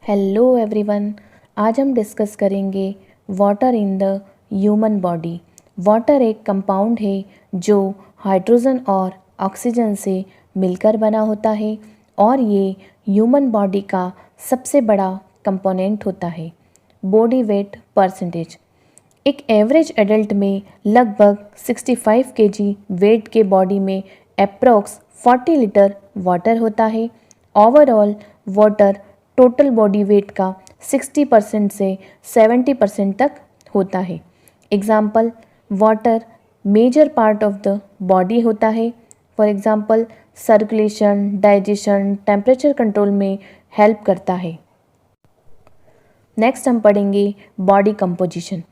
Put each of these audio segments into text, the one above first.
Hello everyone. आज हम discuss करेंगे water in the human body. Water एक कंपाउंड है जो हाइड्रोजन और ऑक्सीजन से मिलकर बना होता है और ये ह्यूमन बॉडी का सबसे बड़ा कंपोनेंट होता है। Body weight percentage. एक एवरेज एडल्ट में लगभग 65 केजी वेट के बॉडी में अप्रॉक्स 40 लीटर वाटर होता है। Overall water total body weight का 60% से 70% तक होता है। Example, water measure part of the body होता है। For example, circulation, digestion, temperature control में हेल्प करता है। नेक्स्ट हम पढ़ेंगे बॉडी कंपोजिशन।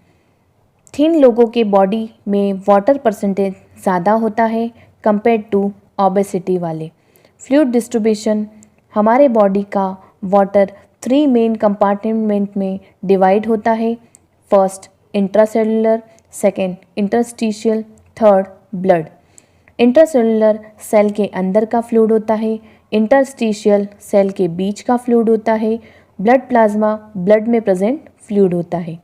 थिन लोगों के बॉडी में वाटर परसेंटेज ज़्यादा होता है कंपेयर टू ओबेसिटी वाले। Fluid distribution. हमारे बॉडी का वाटर 3 मेन कंपार्टमेंट में डिवाइड होता है। First intracellular, second interstitial, third blood. Intracellular cell के अंदर का फ्लूइड होता है। इंटरस्टिशियल सेल के बीच का फ्लूइड होता है। ब्लड प्लाज्मा ब्लड में प्रेजेंट फ्लूइड होता है।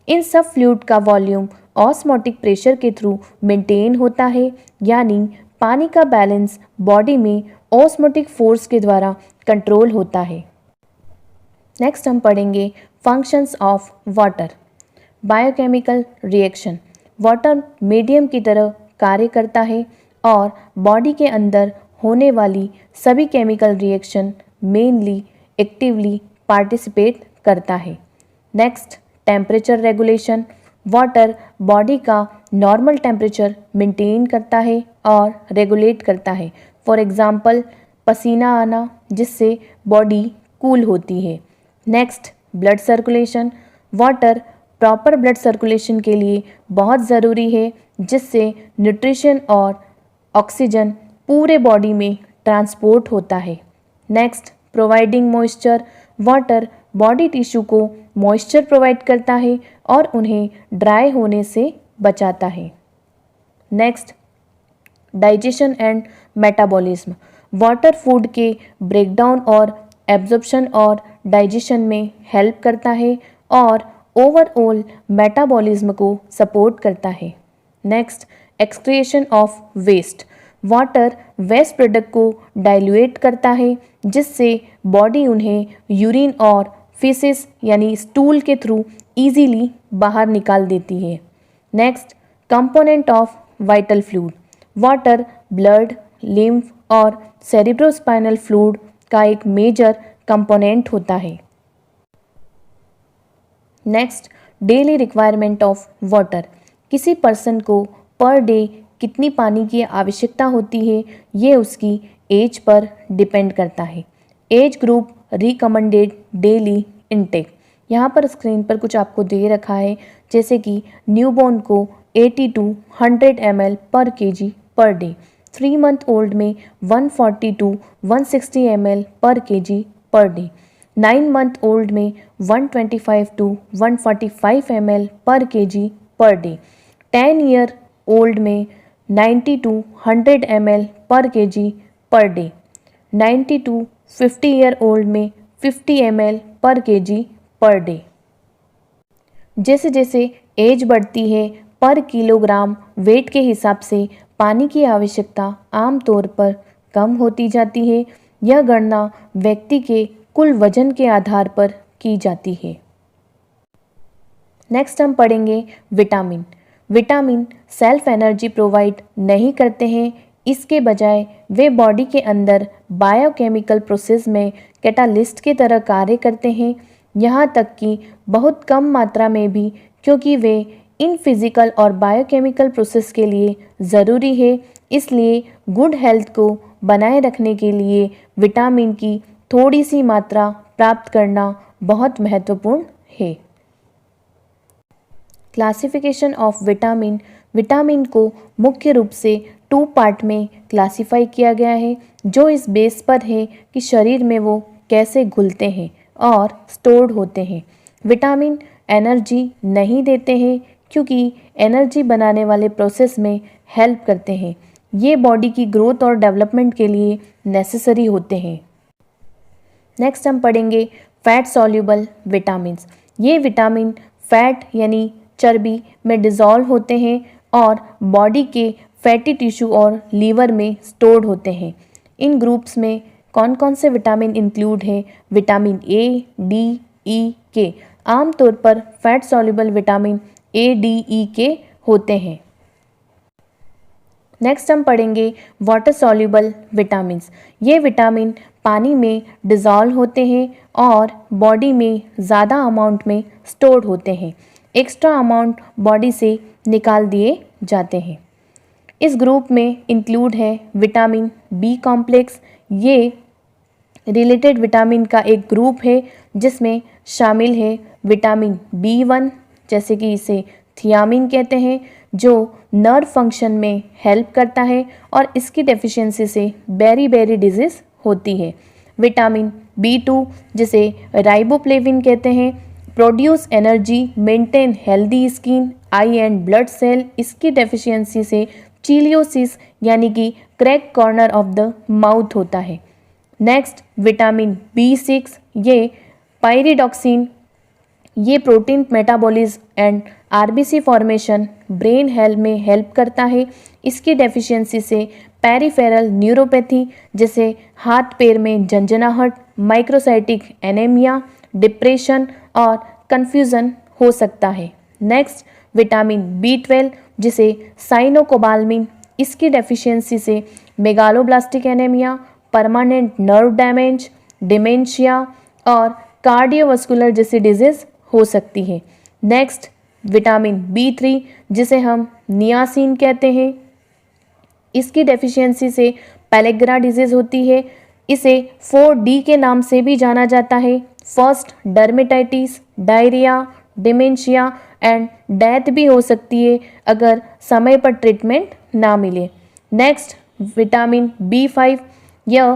इन सब फ्लूइड का वॉल्यूम ऑस्मोटिक प्रेशर के थ्रू मेंटेन होता है, यानी पानी का बैलेंस बॉडी में ऑस्मोटिक फोर्स के द्वारा कंट्रोल होता है। नेक्स्ट हम पढ़ेंगे functions of water. Biochemical reaction. Water medium की तरह कार्य करता है और बॉडी के अंदर होने वाली सभी chemical reaction mainly actively participate करता है। Next temperature regulation. Water body का नॉर्मल टेम्परेचर मेंटेन करता है और रेगुलेट करता है। फॉर एग्जांपल, पसीना आना जिससे बॉडी कूल होती है। Next blood circulation. Water proper blood circulation के लिए बहुत ज़रूरी है, जिससे न्यूट्रिशन और ऑक्सीजन पूरे बॉडी में ट्रांसपोर्ट होता है। Next providing moisture. Water body tissue को मॉइस्चर प्रोवाइड करता है और उन्हें ड्राई होने से बचाता है। Next digestion and metabolism. Water food के ब्रेकडाउन और एब्जॉर्प्शन और डाइजेशन में हेल्प करता है और ओवरऑल मेटाबॉलिज्म को सपोर्ट करता है। Next excretion of waste. Water waste product को डाइल्यूट करता है, जिससे बॉडी उन्हें यूरिन और फीसेस यानी स्टूल के थ्रू इजीली बाहर निकाल देती है। Next component of vital fluid. Water blood, lymph और सेरिब्रोस्पाइनल फ्लूइड का एक मेजर कंपोनेंट होता है। Next daily requirement of water. किसी पर्सन को पर डे कितनी पानी की आवश्यकता होती है, ये उसकी एज पर डिपेंड करता है। Age group recommended daily intake. यहाँ पर स्क्रीन पर कुछ आपको दे रखा है, जैसे कि न्यूबॉर्न को 80 to 100 ml पर kg per day. 3 month old में 140 to 160 ml पर kg per day. 9 month old में 125 to 145 ml पर kg per day. 10 year old में 90 to 100 ml पर kg per day. 90 to 50 year old में 50 ml पर kg पर डे। जैसे जैसे एज बढ़ती है, पर किलोग्राम वेट के हिसाब से पानी की आवश्यकता आमतौर पर कम होती जाती है। यह गणना व्यक्ति के कुल वजन के आधार पर की जाती है। नेक्स्ट हम पढ़ेंगे vitamin. Vitamin self energy provide नहीं करते हैं, इसके बजाय वे बॉडी के अंदर बायोकेमिकल प्रोसेस में कैटालिस्ट की तरह कार्य करते हैं, यहाँ तक कि बहुत कम मात्रा में भी, क्योंकि वे इन फिजिकल और बायोकेमिकल प्रोसेस के लिए ज़रूरी है। इसलिए गुड हेल्थ को बनाए रखने के लिए विटामिन की थोड़ी सी मात्रा प्राप्त करना बहुत महत्वपूर्ण है। Classification of vitamin. विटामिन को मुख्य रूप से 2 पार्ट में क्लासिफाई किया गया है, जो इस बेस पर है कि शरीर में वो कैसे घुलते हैं और स्टोर्ड होते हैं। विटामिन एनर्जी नहीं देते हैं, क्योंकि एनर्जी बनाने वाले प्रोसेस में हेल्प करते हैं। ये बॉडी की ग्रोथ और डेवलपमेंट के लिए नेसेसरी होते हैं। नेक्स्ट हम पढ़ेंगे फैट सॉल्युबल विटामिन्स। ये विटामिन फैट यानी चर्बी में डिज़ोल्व होते हैं और बॉडी के फैटी टिश्यू और लीवर में स्टोर्ड होते हैं। इन ग्रुप्स में कौन कौन से विटामिन इंक्लूड है? Vitamin A, D, E, K. आमतौर पर fat soluble vitamin A, D, E, K होते हैं। नेक्स्ट हम पढ़ेंगे वाटर सॉल्युबल विटामिन्स। ये विटामिन पानी में डिज़ोल्व होते हैं और बॉडी में ज़्यादा अमाउंट में स्टोर्ड होते हैं। एक्स्ट्रा अमाउंट बॉडी से निकाल दिए जाते हैं। इस ग्रुप में इंक्लूड है विटामिन बी कॉम्प्लेक्स। ये रिलेटेड विटामिन का एक ग्रुप है जिसमें शामिल है विटामिन B1, जैसे कि इसे थियामिन कहते हैं, जो नर्व फंक्शन में हेल्प करता है और इसकी डेफिशिएंसी से बेरी डिजीज़ होती है। विटामिन B2, जिसे राइबोफ्लेविन कहते हैं, produce energy, maintain healthy skin, eye and blood cell. इसकी डेफिशिएंसी से चिलियोसिस यानी कि crack corner of the mouth होता है। नेक्स्ट विटामिन B6, ये पायरिडॉक्सिन, ये protein metabolism and RBC formation, brain health में हेल्प करता है। इसकी डेफिशिएंसी से पेरिफेरल न्यूरोपैथी, जैसे हाथ पैर में झंझनाहट, माइक्रोसाइटिक एनीमिया, डिप्रेशन और कन्फ्यूज़न हो सकता है। नेक्स्ट विटामिन B12, जिसे साइनोकोबाल्मिन, इसकी डेफिशिएंसी से megaloblastic anaemia, permanent nerve damage, dementia और कार्डियोवास्कुलर जैसी डिजीज़ हो सकती है। नेक्स्ट विटामिन B3, जिसे हम नियासिन कहते हैं, इसकी डेफिशिएंसी से पेलेग्रा डिजीज़ होती है। इसे 4D के नाम से भी जाना जाता है। First dermatitis, diarrhoea, dementia and death भी हो सकती है अगर समय पर ट्रीटमेंट ना मिले। नेक्स्ट विटामिन B5, यह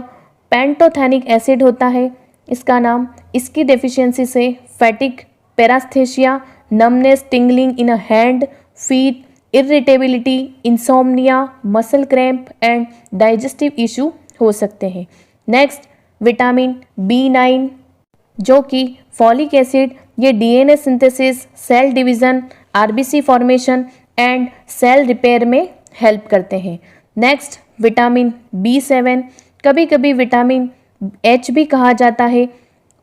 पेंटोथेनिक एसिड होता है इसका नाम। इसकी डेफिशिएंसी से fatigue, paraesthesia, numbness, tingling in a hand, feet, irritability, insomnia, muscle cramp and digestive issue हो सकते हैं। नेक्स्ट विटामिन B9, जो कि फॉलिक एसिड, ये DNA synthesis, cell division, RBC formation and cell repair में हेल्प करते हैं। नेक्स्ट विटामिन B7, कभी कभी विटामिन H भी कहा जाता है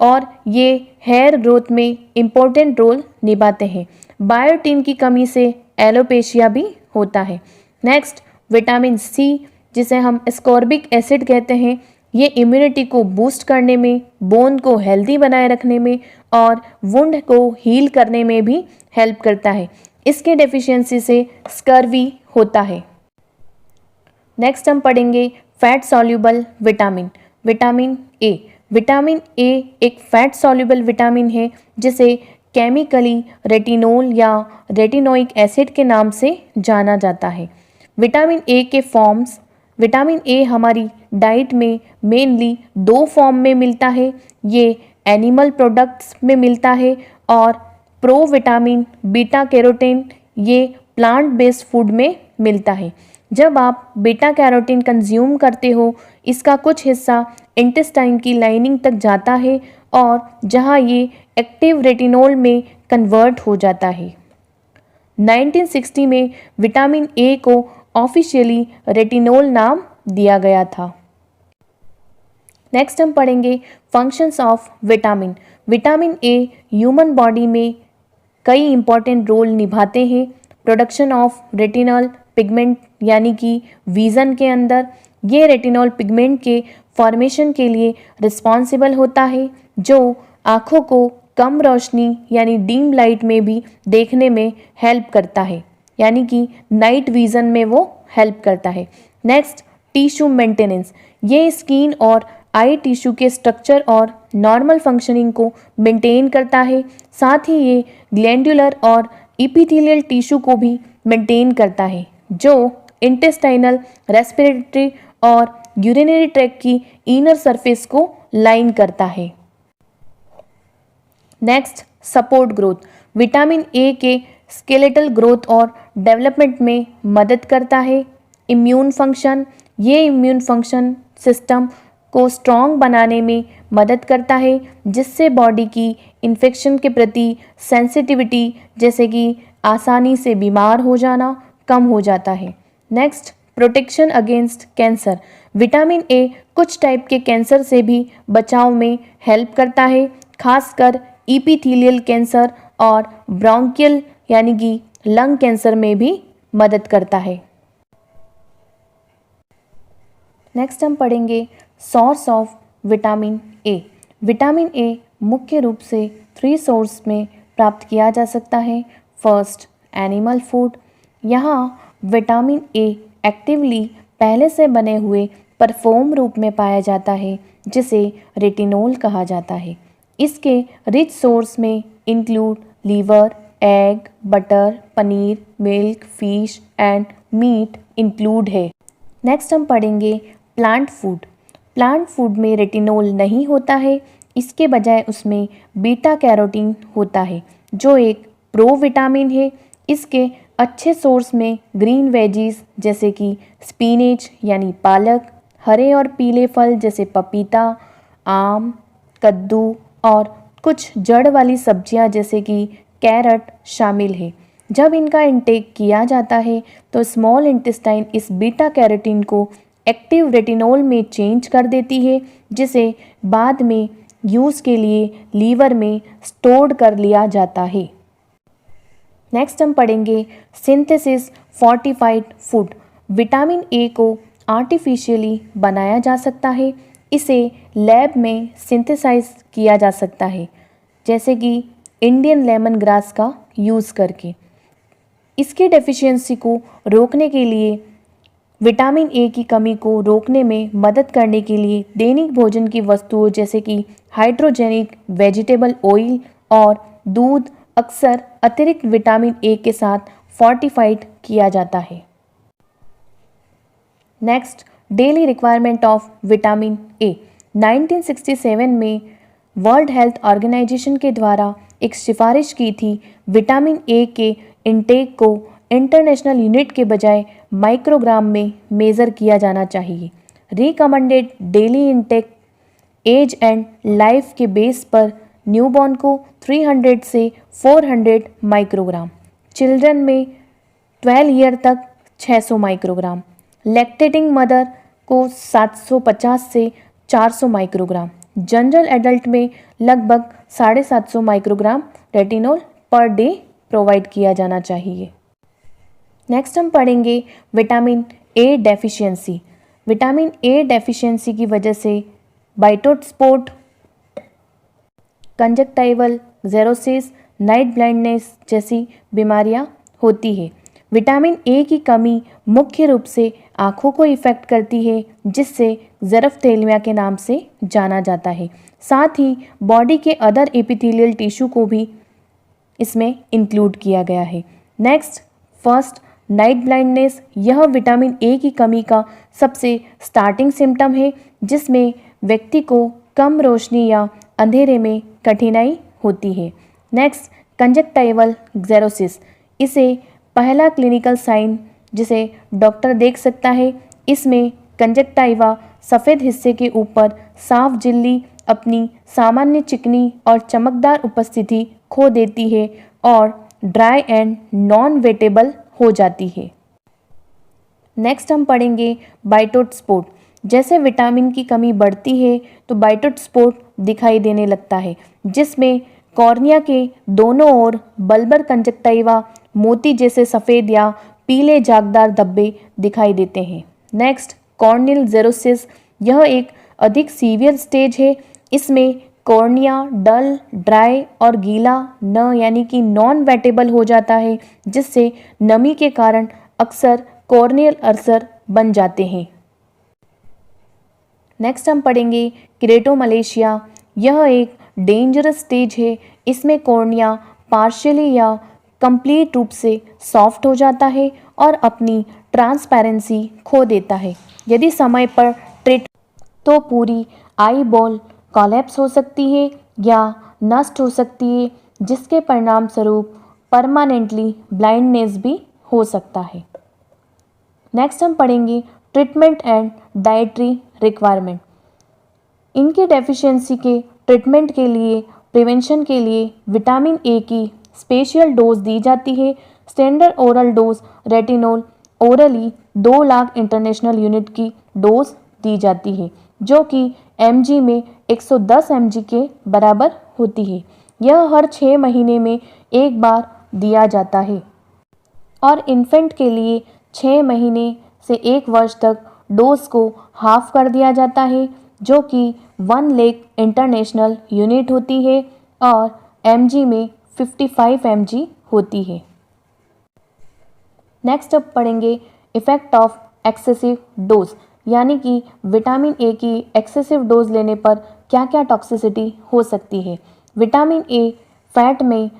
और ये हेयर ग्रोथ में इम्पोर्टेंट रोल निभाते हैं। बायोटिन की कमी से एलोपेशिया भी होता है। नेक्स्ट विटामिन C, जिसे हम एस्कॉर्बिक एसिड कहते हैं, ये इम्यूनिटी को बूस्ट करने में, बोन को हेल्दी बनाए रखने में और वुंड को हील करने में भी हेल्प करता है। इसके डेफिशिएंसी से स्कर्वी होता है। नेक्स्ट हम पढ़ेंगे fat soluble vitamin. Vitamin A, vitamin A एक फैट सॉल्युबल विटामिन है जिसे केमिकली रेटिनोल या रेटिनोइक एसिड के नाम से जाना जाता है। विटामिन A के फॉर्म्स, विटामिन A हमारी डाइट में मेनली 2 फॉर्म में मिलता है। ये एनिमल प्रोडक्ट्स में मिलता है और प्रो विटामिन बीटा कैरोटीन, ये प्लांट बेस्ड फूड में मिलता है। जब आप बीटा कैरोटीन कंज्यूम करते हो, इसका कुछ हिस्सा इंटेस्टाइन की लाइनिंग तक जाता है और जहां ये एक्टिव रेटिनोल में कन्वर्ट हो जाता है। 1960 में विटामिन A को ऑफिशियली रेटिनोल नाम दिया गया था। नेक्स्ट हम पढ़ेंगे functions of vitamin. Vitamin A human body में कई इंपॉर्टेंट रोल निभाते हैं। प्रोडक्शन ऑफ रेटिनल पिगमेंट यानी कि विज़न के अंदर, ये रेटिनॉल पिगमेंट के फॉर्मेशन के लिए रिस्पॉन्सिबल होता है, जो आँखों को कम रोशनी यानी डीम लाइट में भी देखने में हेल्प करता है, यानी कि नाइट विज़न में वो हेल्प करता है। नेक्स्ट टिश्यू मेंटेनेंस, ये स्किन और आई टिश्यू के स्ट्रक्चर और नॉर्मल फंक्शनिंग को मेंटेन करता है। साथ ही ये ग्लैंडुलर और इपिथेलियल टिश्यू को भी मेंटेन करता है, जो इंटेस्टाइनल, रेस्पिरेटरी और यूरिनरी ट्रैक्ट की इनर सरफेस को लाइन करता है। Next support growth, vitamin A के स्केलेटल ग्रोथ और डेवलपमेंट में मदद करता है। इम्यून फंक्शन, ये इम्यून फंक्शन सिस्टम को स्ट्रॉन्ग बनाने में मदद करता है, जिससे बॉडी की इन्फेक्शन के प्रति सेंसिटिविटी जैसे कि आसानी से बीमार हो जाना कम हो जाता है। Next, protection against cancer. Vitamin A कुछ टाइप के कैंसर से भी बचाव में हेल्प करता है, खासकर इपीथीलियल कैंसर और ब्रोंकियल यानी कि लंग कैंसर में भी मदद करता है। नेक्स्ट हम पढ़ेंगे source of vitamin A. Vitamin A मुख्य रूप से 3 सोर्स में प्राप्त किया जा सकता है। First, animal food. यहाँ विटामिन ए एक्टिवली पहले से बने हुए परफॉर्म रूप में पाया जाता है, जिसे रेटिनोल कहा जाता है। इसके रिच सोर्स में include liver, egg, butter, paneer, milk, fish and meat include है। नेक्स्ट हम पढ़ेंगे प्लांट फूड। प्लांट फूड में रेटिनोल नहीं होता है, इसके बजाय उसमें बीटा कैरोटीन होता है, जो एक प्रो विटामिन है। इसके अच्छे सोर्स में ग्रीन वेजीज जैसे कि स्पिनेच यानी पालक, हरे और पीले फल जैसे पपीता, आम, कद्दू और कुछ जड़ वाली सब्जियां जैसे कि कैरट शामिल है। जब इनका इंटेक किया जाता है तो स्मॉल इंटेस्टाइन इस बीटा कैरोटीन को एक्टिव रेटिनोल में चेंज कर देती है, जिसे बाद में यूज़ के लिए लीवर में स्टोर्ड कर लिया जाता है। नेक्स्ट हम पढ़ेंगे synthesis fortified food. Vitamin A को आर्टिफिशियली बनाया जा सकता है, इसे लैब में सिंथेसाइज किया जा सकता है, जैसे कि इंडियन लेमन ग्रास का यूज़ करके। इसके डेफिशिएंसी को रोकने के लिए विटामिन ए की कमी को रोकने में मदद करने के लिए दैनिक भोजन की वस्तुओं जैसे कि हाइड्रोजेनिक वेजिटेबल ऑयल और दूध अक्सर अतिरिक्त विटामिन ए के साथ फोर्टिफाइड किया जाता है। Next, daily requirement of vitamin A. 1967 में वर्ल्ड हेल्थ ऑर्गेनाइजेशन के द्वारा एक सिफारिश की थी विटामिन ए के इंटेक को इंटरनेशनल यूनिट के बजाय माइक्रोग्राम में मेज़र किया जाना चाहिए। Recommended daily intake age and life के बेस पर न्यूबॉर्न को 300 से 400 माइक्रोग्राम, चिल्ड्रन में 12 ईयर तक 600 माइक्रोग्राम, लैक्टेटिंग मदर को 750 से 400 माइक्रोग्राम, जनरल एडल्ट में लगभग 750 microgram retinol per day provide किया जाना चाहिए। नेक्स्ट हम पढ़ेंगे vitamin A deficiency. Vitamin A deficiency की वजह से Bitot's spot, conjunctival xerosis, night blindness जैसी बीमारियां होती है। विटामिन ए की कमी मुख्य रूप से आँखों को इफ़ेक्ट करती है, जिससे ज़ेरफ्थेल्मिया के नाम से जाना जाता है। साथ ही बॉडी के अदर एपिथेलियल टिश्यू को भी इसमें इंक्लूड किया गया है। Next, first, night blindness. यह विटामिन ए की कमी का सबसे स्टार्टिंग सिम्टम है, जिसमें व्यक्ति को कम रोशनी या अंधेरे में कठिनाई होती है। Next, conjunctival xerosis. इसे पहला क्लिनिकल साइन जिसे डॉक्टर देख सकता है। इसमें कंजक्टाइवा सफ़ेद हिस्से के ऊपर साफ झिल्ली अपनी सामान्य चिकनी और चमकदार उपस्थिति खो देती है और ड्राई एंड नॉन वेटेबल हो जाती है। नेक्स्ट हम पढ़ेंगे बाइटोट स्पॉट। जैसे विटामिन की कमी बढ़ती है तो बाइटोट स्पॉट दिखाई देने लगता है, जिसमें कॉर्निया के दोनों ओर बल्बर कंजक्टाइवा मोती जैसे सफ़ेद या पीले जागदार धब्बे दिखाई देते हैं। Next, corneal xerosis. यह एक अधिक सीवियर स्टेज है। इसमें कॉर्निया डल, ड्राई और गीला न यानी कि नॉन वेटेबल हो जाता है, जिससे नमी के कारण अक्सर कॉर्नियल अल्सर बन जाते हैं। नेक्स्ट हम पढ़ेंगे केरेटोमलेशिया। यह एक डेंजरस स्टेज है। इसमें कॉर्निया पार्शियली या कंप्लीट रूप से सॉफ्ट हो जाता है और अपनी ट्रांसपेरेंसी खो देता है। यदि समय पर ट्रीट तो पूरी आई बॉल कोलैप्स हो सकती है या नष्ट हो सकती है, जिसके परिणाम स्वरूप परमानेंटली ब्लाइंडनेस भी हो सकता है। नेक्स्ट हम पढ़ेंगे ट्रीटमेंट एंड डाइटरी रिक्वायरमेंट। इनके डेफिशिएंसी के ट्रीटमेंट के लिए, प्रिवेंशन के लिए विटामिन ए की स्पेशल डोज दी जाती है। Standard oral dose retinol orally 2 lakh international unit की डोज दी जाती है, जो कि mg में 110 mg के बराबर होती है। यह हर 6 महीने में एक बार दिया जाता है और इन्फेंट के लिए 6 महीने से 1 वर्ष तक डोज को हाफ कर दिया जाता है, जो कि 1 लाख इंटरनेशनल यूनिट होती है और mg में 55 mg होती है। नेक्स्ट अब पढ़ेंगे इफ़ेक्ट ऑफ एक्सेसिव डोज, यानी कि विटामिन ए की एक्सेसिव डोज लेने पर क्या क्या टॉक्सिसिटी हो सकती है। विटामिन ए फैट में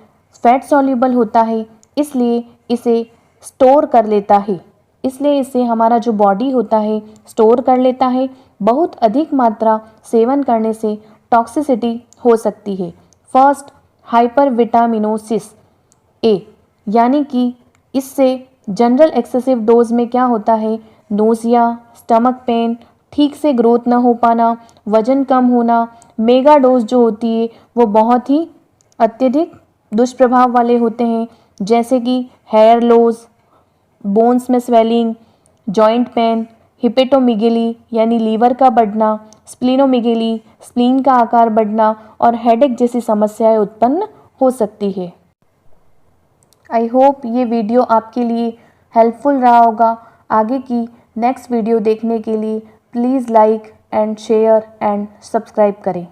फैट सॉल्युबल होता है, इसलिए इसे स्टोर कर लेता है, इसलिए इसे हमारा जो बॉडी होता है स्टोर कर लेता है। बहुत अधिक मात्रा सेवन करने से टॉक्सिसिटी हो सकती है। फर्स्ट, हाइपर विटामिनोसिस ए, यानी कि इससे जनरल एक्सेसिव डोज में क्या होता है, नोजिया, स्टमक पेन, ठीक से ग्रोथ न हो पाना, वजन कम होना। मेगा डोज जो होती है वो बहुत ही अत्यधिक दुष्प्रभाव वाले होते हैं, जैसे कि हेयर लॉस, बोन्स में स्वेलिंग, जॉइंट पेन, हिपेटोमेगेली यानी लीवर का बढ़ना, स्प्लीनोमेगेली स्प्लीन का आकार बढ़ना और हेडेक जैसी समस्याएं उत्पन्न हो सकती है। आई होप ये वीडियो आपके लिए हेल्पफुल रहा होगा। आगे की नेक्स्ट वीडियो देखने के लिए please like and share and subscribe करें।